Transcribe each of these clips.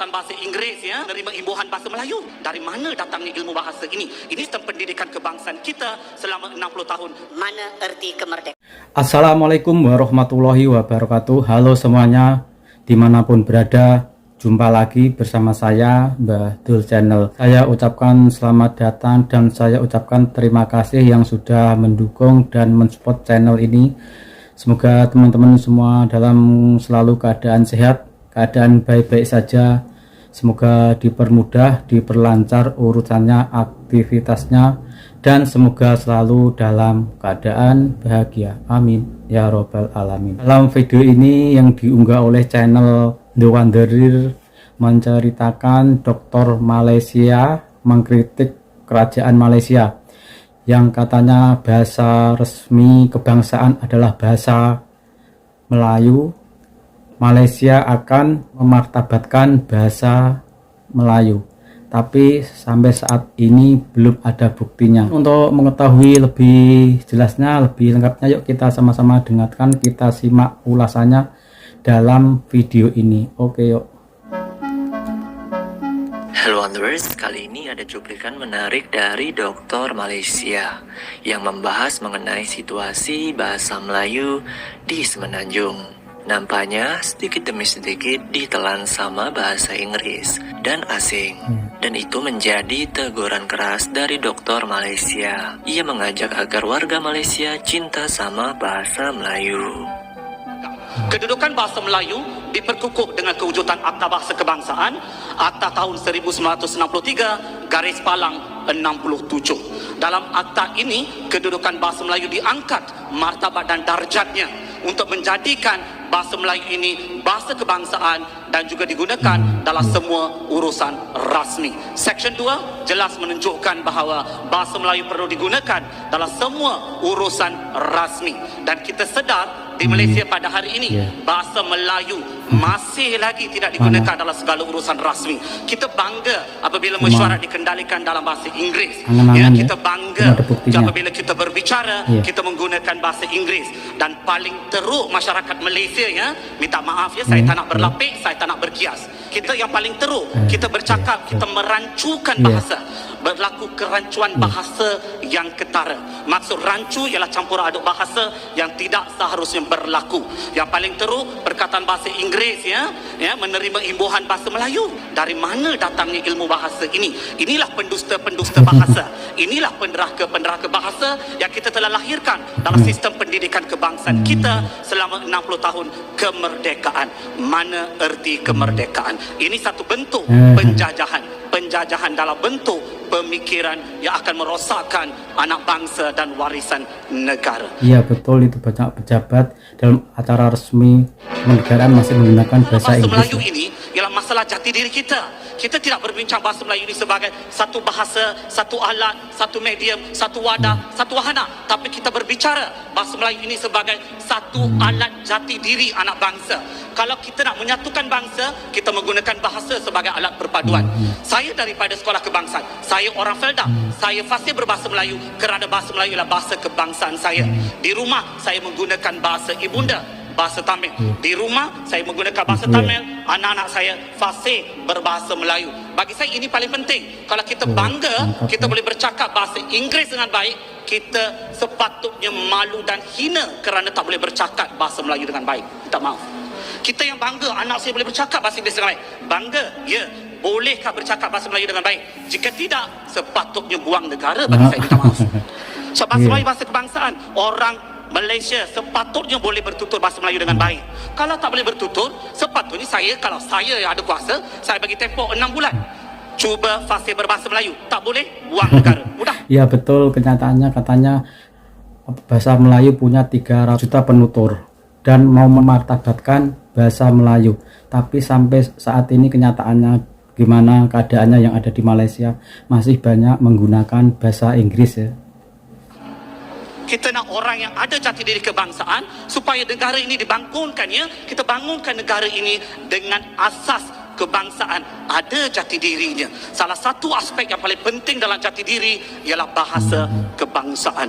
perkataan bahasa Inggeris ya, menerima imbuhan bahasa Melayu. Dari mana datangnya ilmu bahasa ini? Ini sistem pendidikan kebangsaan kita selama 60 tahun. Mana erti kemerdekaan? Assalamualaikum warahmatullahi wabarakatuh. Halo semuanya, dimanapun berada, jumpa lagi bersama saya Mbah Dul Channel. Saya ucapkan selamat datang dan saya ucapkan terima kasih yang sudah mendukung dan mensupport channel ini. Semoga teman-teman semua dalam selalu keadaan sehat, keadaan baik-baik saja. Semoga dipermudah, diperlancar urusannya, aktivitasnya, dan semoga selalu dalam keadaan bahagia. Amin ya robbal alamin. Dalam video ini yang diunggah oleh channel The Wanderer menceritakan Doktor Malaysia mengkritik kerajaan Malaysia yang katanya bahasa resmi kebangsaan adalah bahasa Melayu. Malaysia akan memartabatkan bahasa Melayu, tapi sampai saat ini belum ada buktinya. Untuk mengetahui lebih jelasnya, lebih lengkapnya, yuk kita sama-sama dengarkan, kita simak ulasannya dalam video ini. Oke, yuk. Hello Wanderers, kali ini ada cuplikan menarik dari Doktor Malaysia yang membahas mengenai situasi bahasa Melayu di Semenanjung. Nampaknya sedikit demi sedikit ditelan sama bahasa Inggris dan asing. Dan itu menjadi teguran keras dari Doktor Malaysia. Ia mengajak agar warga Malaysia cinta sama bahasa Melayu. Kedudukan bahasa Melayu diperkukuh dengan kewujudan Akta Bahasa Kebangsaan, Akta tahun 1963, garis palang 67. Dalam akta ini, kedudukan bahasa Melayu diangkat martabat dan darjatnya untuk menjadikan bahasa Melayu ini bahasa kebangsaan dan juga digunakan dalam semua urusan rasmi. Section 2 jelas menunjukkan bahawa bahasa Melayu perlu digunakan dalam semua urusan rasmi. Dan kita sedar di Malaysia pada hari ini bahasa Melayu masih lagi tidak digunakan dalam segala urusan rasmi. Kita bangga apabila mesyuarat dikendalikan dalam bahasa Inggris. Kita bangga apabila kita berbicara kita menggunakan bahasa Inggris. Dan paling teruk masyarakat Malaysia minta maaf saya tak nak berlapik, saya tak nak berkias. Kita yang paling teruk, kita bercakap, kita merancukan bahasa. Berlaku kerancuan bahasa yang ketara. Maksud rancu ialah campur aduk bahasa yang tidak seharusnya berlaku. Yang paling teruk, perkataan bahasa Inggris menerima imbuhan bahasa Melayu. Dari mana datangnya ilmu bahasa ini? Inilah pendusta-pendusta bahasa. Inilah penderaka-penderaka bahasa yang kita telah lahirkan dalam sistem pendidikan kebangsaan kita selama 60 tahun kemerdekaan. Mana erti kemerdekaan? Ini satu bentuk penjajahan dalam bentuk pemikiran yang akan merosakkan anak bangsa dan warisan negara. Iya betul, itu banyak pejabat dalam acara resmi kenegaraan masih menggunakan bahasa Inggris. Melayu ini ialah masalah jati diri kita. Kita tidak berbincang bahasa Melayu ini sebagai satu bahasa, satu alat, satu medium, satu wadah, satu wahana. Tapi kita berbicara bahasa Melayu ini sebagai satu alat jati diri anak bangsa. Kalau kita nak menyatukan bangsa, kita menggunakan bahasa sebagai alat perpaduan. Saya daripada sekolah kebangsaan, saya orang Felda, saya fasih berbahasa Melayu kerana bahasa Melayu adalah bahasa kebangsaan saya. Di rumah saya menggunakan bahasa ibunda, bahasa Tamil. Di rumah saya menggunakan bahasa Tamil, anak-anak saya fasih berbahasa Melayu. Bagi saya ini paling penting. Kalau kita bangga kita boleh bercakap bahasa Inggris dengan baik, kita sepatutnya malu dan hina kerana tak boleh bercakap bahasa Melayu dengan baik. Minta maaf. Kita yang bangga anak saya boleh bercakap bahasa Inggeris dengan baik. Bangga, ya. Bolehkah bercakap bahasa Melayu dengan baik? Jika tidak, sepatutnya buang negara. Bagi saya, minta maaf. So, bahasa Melayu bahasa kebangsaan. Orang Malaysia sepatutnya boleh bertutur bahasa Melayu dengan baik. Kalau tak boleh bertutur, sepatutnya kalau saya yang ada kuasa, saya bagi tempoh 6 bulan. Cuba fasih berbahasa Melayu. Tak boleh, buang negara. Mudah. Iya betul, kenyataannya katanya bahasa Melayu punya 300 juta penutur dan mau memartabatkan bahasa Melayu. Tapi sampai saat ini kenyataannya gimana keadaannya yang ada di Malaysia, masih banyak menggunakan bahasa Inggris ya. Kita nak orang yang ada jati diri kebangsaan supaya negara ini dibangunkan kita bangunkan negara ini dengan asas kebangsaan, ada jati dirinya. Salah satu aspek yang paling penting dalam jati diri ialah bahasa kebangsaan.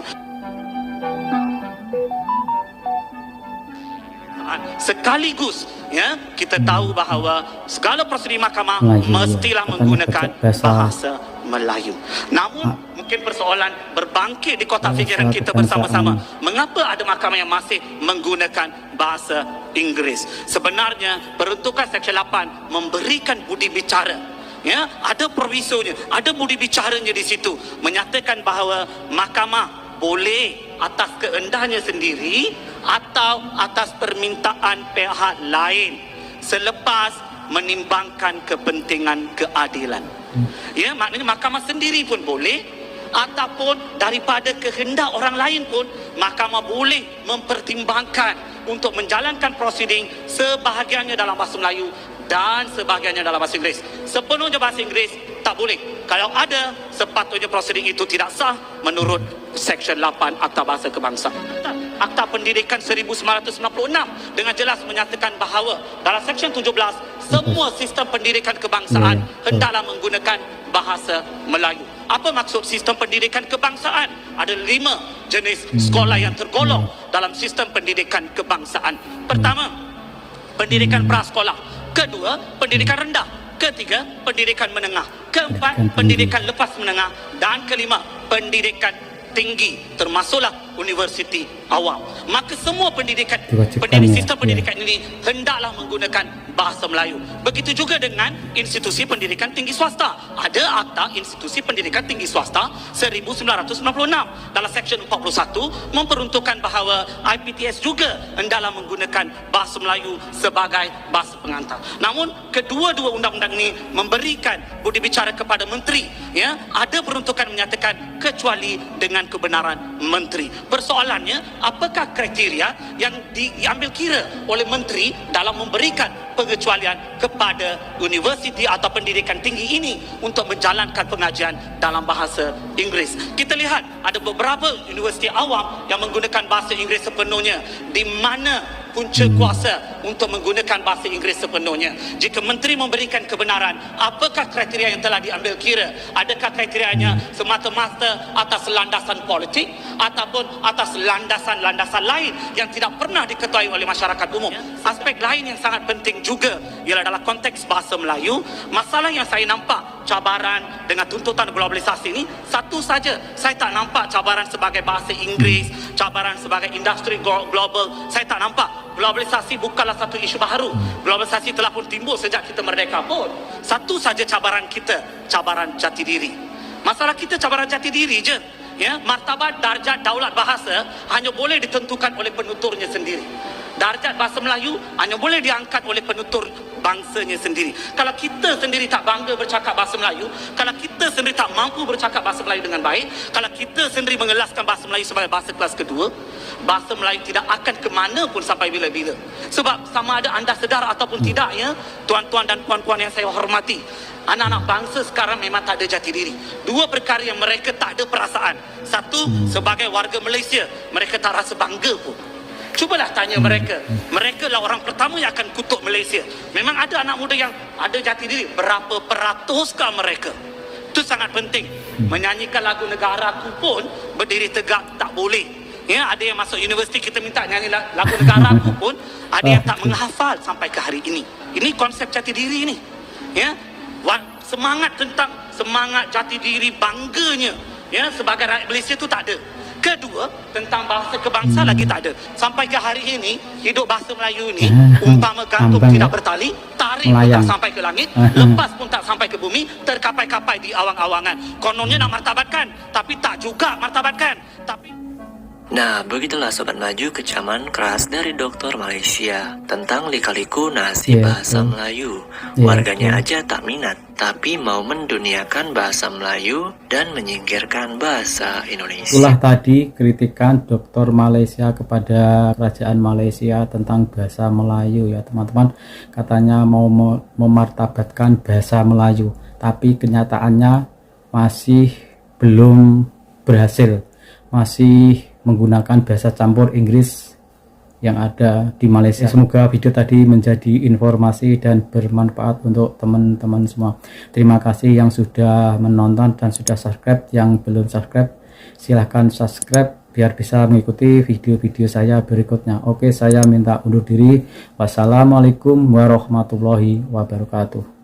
Sekaligus ya, kita tahu bahawa segala prosedur mahkamah Melayu, mestilah ya. menggunakan Bahasa- bahasa Melayu. Namun mungkin persoalan berbangkit di kotak Bahasa fikiran kita kebangsaan. bersama-sama, mengapa ada mahkamah yang masih menggunakan bahasa Inggeris? Sebenarnya peruntukan Seksyen 8 memberikan budi bicara, ya, ada provisonya, ada budi bicaranya di situ, menyatakan bahawa mahkamah boleh atas kehendaknya sendiri atau atas permintaan pihak lain selepas menimbangkan kepentingan keadilan. Ya, maknanya mahkamah sendiri pun boleh, ataupun daripada kehendak orang lain pun mahkamah boleh mempertimbangkan untuk menjalankan prosiding sebahagiannya dalam bahasa Melayu dan sebahagiannya dalam bahasa Inggeris. Sepenuhnya bahasa Inggeris tak boleh. Kalau ada, sepatutnya prosiding itu tidak sah menurut Seksyen 8 Akta Bahasa Kebangsaan. Akta Pendidikan 1996 dengan jelas menyatakan bahawa dalam Seksyen 17 semua sistem pendidikan kebangsaan hendaklah menggunakan bahasa Melayu. Apa maksud sistem pendidikan kebangsaan? Ada 5 jenis sekolah yang tergolong dalam sistem pendidikan kebangsaan. Pertama, pendidikan prasekolah. Kedua, pendidikan rendah. Ketiga, pendidikan menengah. Keempat, pendidikan lepas menengah. Dan kelima, pendidikan tinggi, termasuklah universiti awam. Maka semua pendidikan, sistem pendidikan ini hendaklah menggunakan bahasa Melayu. Begitu juga dengan institusi pendidikan tinggi swasta. Ada Akta Institusi Pendidikan Tinggi Swasta 1996. Dalam Seksyen 41 memperuntukkan bahawa IPTS juga hendaklah menggunakan bahasa Melayu sebagai bahasa pengantar. Namun kedua-dua undang-undang ini memberikan budi bicara kepada menteri, ya, ada peruntukan menyatakan kecuali dengan kebenaran menteri. Persoalannya, apakah kriteria yang diambil kira oleh menteri dalam memberikan pengecualian kepada universiti atau pendidikan tinggi ini untuk menjalankan pengajian dalam bahasa Inggeris? Kita lihat ada beberapa universiti awam yang menggunakan bahasa Inggeris sepenuhnya. Di mana punca kuasa untuk menggunakan bahasa Inggeris sepenuhnya? Jika menteri memberikan kebenaran, apakah kriteria yang telah diambil kira? Adakah kriterianya semata-mata atas landasan politik ataupun atas landasan-landasan lain yang tidak pernah diketahui oleh masyarakat umum? Aspek lain yang sangat penting juga ialah dalam konteks bahasa Melayu, masalah yang saya nampak cabaran dengan tuntutan globalisasi ini satu saja. Saya tak nampak cabaran sebagai bahasa Inggeris, cabaran sebagai industri global. Saya tak nampak. Globalisasi bukanlah satu isu baru. Globalisasi telah pun timbul sejak kita merdeka pun. Satu saja cabaran kita, cabaran jati diri. Masalah kita cabaran jati diri je. Ya, martabat darjat daulat bahasa hanya boleh ditentukan oleh penuturnya sendiri. Darjat bahasa Melayu hanya boleh diangkat oleh penutur bangsanya sendiri. Kalau kita sendiri tak bangga bercakap bahasa Melayu, kalau kita sendiri tak mampu bercakap bahasa Melayu dengan baik, kalau kita sendiri mengelaskan bahasa Melayu sebagai bahasa kelas kedua, bahasa Melayu tidak akan ke mana pun sampai bila-bila. Sebab sama ada anda sedar ataupun tidak, ya, tuan-tuan dan puan-puan yang saya hormati, anak-anak bangsa sekarang memang tak ada jati diri. Dua perkara yang mereka tak ada perasaan. Satu, sebagai warga Malaysia, mereka tak rasa bangga pun. Cubalah tanya mereka. Mereka lah orang pertama yang akan kutuk Malaysia. Memang ada anak muda yang ada jati diri. Berapa peratuskah mereka? Itu sangat penting. Menyanyikan lagu negaraku pun berdiri tegak tak boleh. Ya, ada yang masuk universiti kita minta nyanyi lagu negaraku pun ada yang tak menghafal sampai ke hari ini. Ini konsep jati diri ni. Ya, semangat tentang semangat jati diri bangganya, ya, sebagai rakyat Malaysia tu tak ada. Kedua, tentang bahasa kebangsaan lagi tak ada. Sampai ke hari ini, hidup bahasa Melayu ni umpama gantung tidak bertali, tarik pun tak sampai ke langit, lepas pun tak sampai ke bumi, terkapai-kapai di awang-awangan. Kononnya nak martabatkan, tapi tak juga martabatkan. Nah, begitulah Sobat Maju kecaman keras dari Doktor Malaysia tentang lika-liku nasib bahasa Melayu. Warganya aja tak minat, tapi mau menduniakan bahasa Melayu dan menyingkirkan bahasa Indonesia. Itulah tadi kritikan Doktor Malaysia kepada Kerajaan Malaysia tentang bahasa Melayu, ya teman-teman. Katanya mau memartabatkan bahasa Melayu, tapi kenyataannya masih belum berhasil. Masih menggunakan bahasa campur Inggris yang ada di Malaysia. Semoga video tadi menjadi informasi dan bermanfaat untuk teman-teman semua. Terima kasih yang sudah menonton dan sudah subscribe. Yang belum subscribe silahkan subscribe biar bisa mengikuti video-video saya berikutnya. Oke, saya minta undur diri. Wassalamualaikum warahmatullahi wabarakatuh.